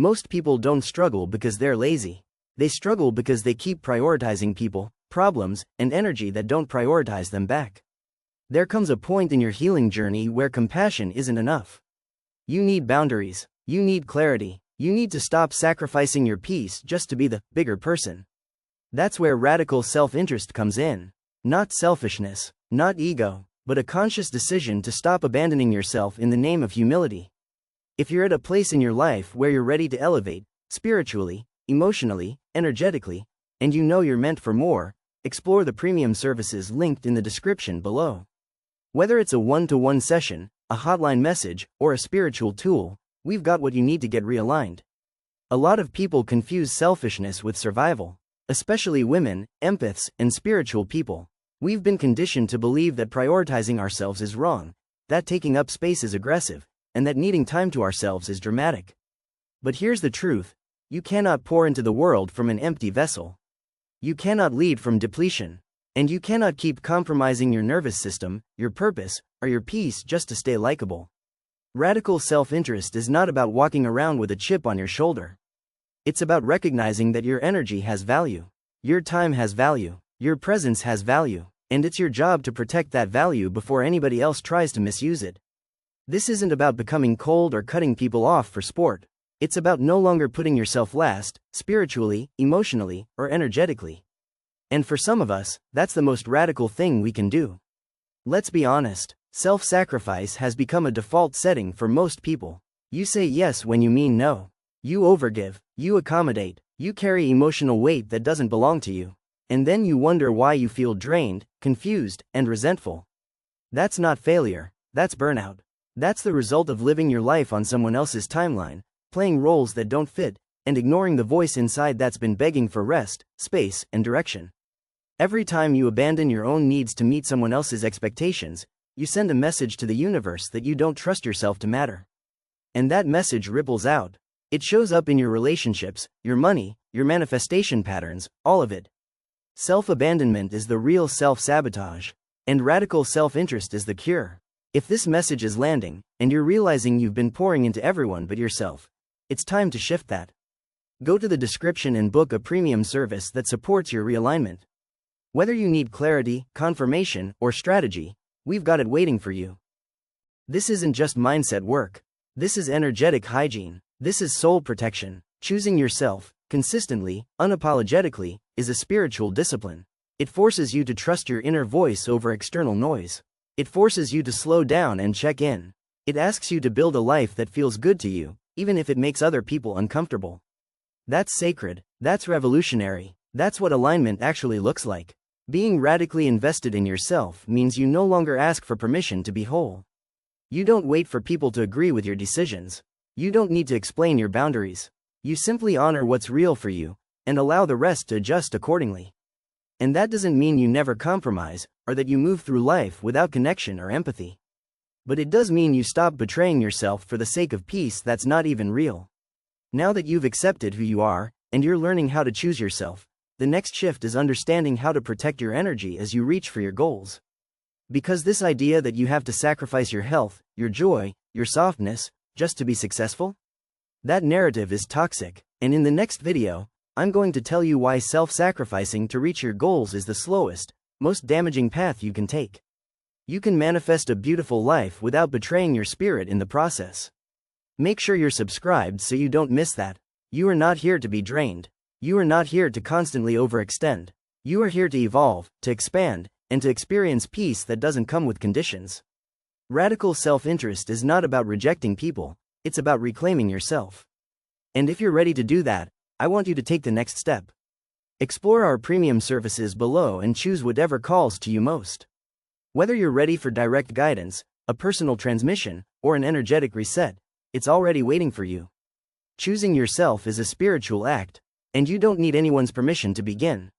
Most people don't struggle because they're lazy. They struggle because they keep prioritizing people, problems, and energy that don't prioritize them back. There comes a point in your healing journey where compassion isn't enough. You need boundaries. You need clarity. You need to stop sacrificing your peace just to be the bigger person. That's where radical self-interest comes in. Not selfishness, not ego, but a conscious decision to stop abandoning yourself in the name of humility. If you're at a place in your life where you're ready to elevate, spiritually, emotionally, energetically, and you know you're meant for more, explore the premium services linked in the description below. Whether it's a one-to-one session, a hotline message, or a spiritual tool, we've got what you need to get realigned. A lot of people confuse selfishness with survival, especially women, empaths, and spiritual people. We've been conditioned to believe that prioritizing ourselves is wrong, that taking up space is aggressive, and that needing time to ourselves is dramatic. But here's the truth: you cannot pour into the world from an empty vessel. You cannot lead from depletion. And you cannot keep compromising your nervous system, your purpose, or your peace just to stay likable. Radical self-interest is not about walking around with a chip on your shoulder. It's about recognizing that your energy has value, your time has value, your presence has value, and it's your job to protect that value before anybody else tries to misuse it. This isn't about becoming cold or cutting people off for sport. It's about no longer putting yourself last, spiritually, emotionally, or energetically. And for some of us, that's the most radical thing we can do. Let's be honest, self-sacrifice has become a default setting for most people. You say yes when you mean no. You overgive, you accommodate, you carry emotional weight that doesn't belong to you. And then you wonder why you feel drained, confused, and resentful. That's not failure, that's burnout. That's the result of living your life on someone else's timeline, playing roles that don't fit, and ignoring the voice inside that's been begging for rest, space, and direction. Every time you abandon your own needs to meet someone else's expectations, you send a message to the universe that you don't trust yourself to matter. And that message ripples out. It shows up in your relationships, your money, your manifestation patterns, all of it. Self-abandonment is the real self-sabotage, and radical self-interest is the cure. If this message is landing, and you're realizing you've been pouring into everyone but yourself, it's time to shift that. Go to the description and book a premium service that supports your realignment. Whether you need clarity, confirmation, or strategy, we've got it waiting for you. This isn't just mindset work. This is energetic hygiene. This is soul protection. Choosing yourself, consistently, unapologetically, is a spiritual discipline. It forces you to trust your inner voice over external noise. It forces you to slow down and check in. It asks you to build a life that feels good to you, even if it makes other people uncomfortable. That's sacred. That's revolutionary. That's what alignment actually looks like. Being radically invested in yourself means you no longer ask for permission to be whole. You don't wait for people to agree with your decisions. You don't need to explain your boundaries. You simply honor what's real for you, and allow the rest to adjust accordingly. And that doesn't mean you never compromise, or that you move through life without connection or empathy. But it does mean you stop betraying yourself for the sake of peace that's not even real. Now that you've accepted who you are, and you're learning how to choose yourself, the next shift is understanding how to protect your energy as you reach for your goals. Because this idea that you have to sacrifice your health, your joy, your softness, just to be successful? That narrative is toxic, and in the next video, I'm going to tell you why self-sacrificing to reach your goals is the slowest, most damaging path you can take. You can manifest a beautiful life without betraying your spirit in the process. Make sure you're subscribed so you don't miss that. You are not here to be drained. You are not here to constantly overextend. You are here to evolve, to expand, and to experience peace that doesn't come with conditions. Radical self-interest is not about rejecting people, it's about reclaiming yourself. And if you're ready to do that, I want you to take the next step. Explore our premium services below and choose whatever calls to you most. Whether you're ready for direct guidance, a personal transmission, or an energetic reset, it's already waiting for you. Choosing yourself is a spiritual act, and you don't need anyone's permission to begin.